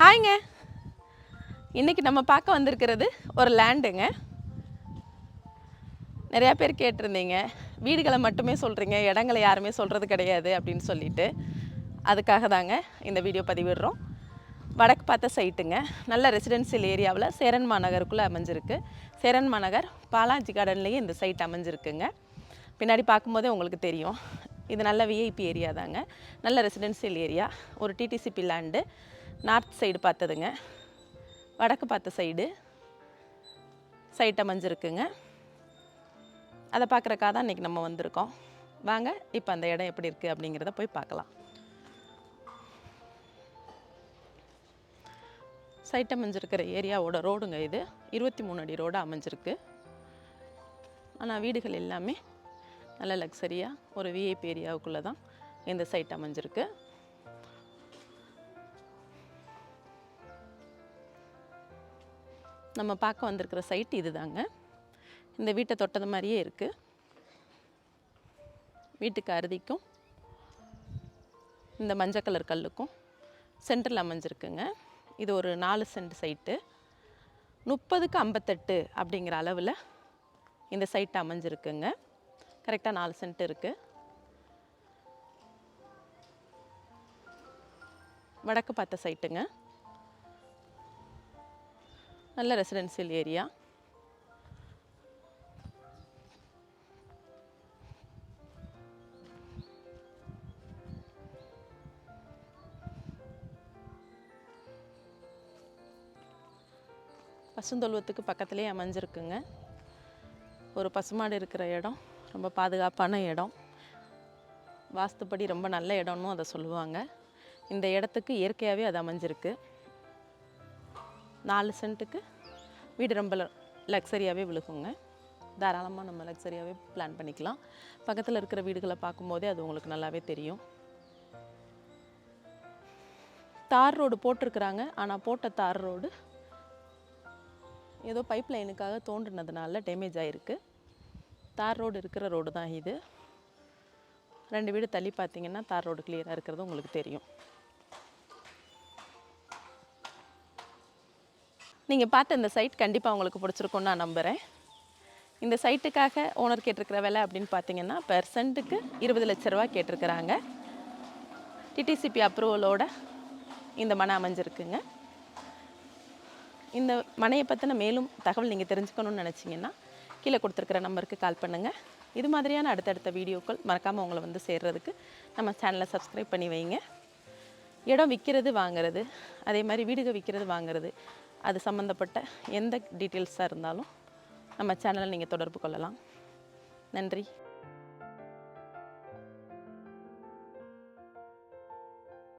ஹாய்ங்க. இன்றைக்கி நம்ம பார்க்க வந்திருக்கிறது ஒரு லேண்டுங்க. நிறையா பேர் கேட்டிருந்தீங்க, வீடுகளை மட்டுமே சொல்கிறீங்க, இடங்களை யாருமே சொல்கிறது கிடையாது அப்படின்னு சொல்லிட்டு, அதுக்காக தாங்க இந்த வீடியோ பதிவிடுறோம். வடக்கு பார்த்த சைட்டுங்க, நல்ல ரெசிடென்சியல் ஏரியாவில் சேரன்மா நகருக்குள்ளே அமைஞ்சிருக்கு. சேரன்மா நகர் பாலாஜி கார்டன்லேயே இந்த சைட் அமைஞ்சிருக்குங்க. பின்னாடி பார்க்கும்போதே உங்களுக்கு தெரியும், இது நல்ல விஐபி ஏரியா தாங்க. நல்ல ரெசிடென்சியல் ஏரியா, ஒரு டிடிசிபி லேண்டு. நார்த் சைடு பார்த்ததுங்க, வடக்கு பார்த்த சைட் அமைஞ்சிருக்குங்க. அதை பார்க்குறக்காக தான் இன்றைக்கி நம்ம வந்திருக்கோம். வாங்க இப்போ அந்த இடம் எப்படி இருக்குது அப்படிங்கிறத போய் பார்க்கலாம். சைட் அமைஞ்சிருக்கிற ஏரியாவோட ரோடுங்க இது. 23 அடி ரோடு அமைஞ்சிருக்கு. ஆனால் வீடுகள் எல்லாமே நல்ல லக்ஸரியாக ஒரு விஐபி ஏரியாவுக்குள்ளே தான் இந்த சைட் அமைஞ்சிருக்கு. நம்ம பார்க்க வந்திருக்கிற சைட் இது தாங்க. இந்த வீட்டை தொட்டது மாதிரியே இருக்குது. வீட்டுக்கு அறுதிக்கும் இந்த மஞ்சள் கலர் கல்லுக்கும் சென்டரில் அமைஞ்சிருக்குங்க. இது ஒரு 4 சென்ட் சைட்டு. 30க்கு 58 அப்படிங்கிற அளவில் இந்த சைட் அமைஞ்சிருக்குங்க. கரெக்டாக 4 சென்ட் இருக்குது. வடக்கு பார்த்த சைட்டுங்க, நல்ல ரெசிடென்சியல் ஏரியா. பசுந்தொல்வத்துக்கு பக்கத்துலேயே அமைஞ்சிருக்குங்க. ஒரு பசுமாடு இருக்கிற இடம், ரொம்ப பாதுகாப்பான இடம், வாஸ்துப்படி ரொம்ப நல்ல இடம்னு அதை சொல்லுவாங்க. இந்த இடத்துக்கு இயற்கையாகவே அது அமைஞ்சிருக்கு. 4 சென்ட்டுக்கு வீடு ரொம்ப லக்ஸரியாகவே விழுகுங்க. தாராளமாக நம்ம லக்ஸரியாகவே பிளான் பண்ணிக்கலாம். பக்கத்தில் இருக்கிற வீடுகளை பார்க்கும்போதே அது உங்களுக்கு நல்லாவே தெரியும். தார் ரோடு போட்டிருக்கிறாங்க. ஆனால் போட்ட தார் ரோடு ஏதோ பைப் லைனுக்காக தோன்றினதுனால டேமேஜ் ஆகிருக்கு. தார் ரோடு இருக்கிற ரோடு தான் இது. 2 வீடு தள்ளி பார்த்தீங்கன்னா தார் ரோடு கிளியராக இருக்கிறது உங்களுக்கு தெரியும். நீங்கள் பார்த்த இந்த சைட் கண்டிப்பாக உங்களுக்கு பிடிச்சிருக்குன்னு நான் நம்புகிறேன். இந்த சைட்டுக்காக ஓனர் கேட்டிருக்கிற விலை அப்படின்னு பார்த்தீங்கன்னா பெர் சென்ட்டுக்கு 20 லட்ச ரூபா கேட்டிருக்கிறாங்க. டிடிசிபி அப்ரூவலோட இந்த மனை அமைஞ்சிருக்குங்க. இந்த மனையை பற்றின மேலும் தகவல் நீங்கள் தெரிஞ்சுக்கணுன்னு நினச்சிங்கன்னா கீழே கொடுத்துருக்கிற நம்பருக்கு கால் பண்ணுங்கள். இது மாதிரியான அடுத்தடுத்த வீடியோக்கள் மறக்காமல் உங்களை வந்து சேர்றதுக்கு நம்ம சேனலை சப்ஸ்கிரைப் பண்ணி வைங்க. இடம் விற்கிறது வாங்கிறது, அதே மாதிரி வீடுகள் விற்கிறது வாங்கிறது, அது சம்மந்தப்பட்ட எந்த டீட்டெயில்ஸாக இருந்தாலும் நம்ம சேனலை நீங்கள் தொடர்பு கொள்ளலாம். நன்றி.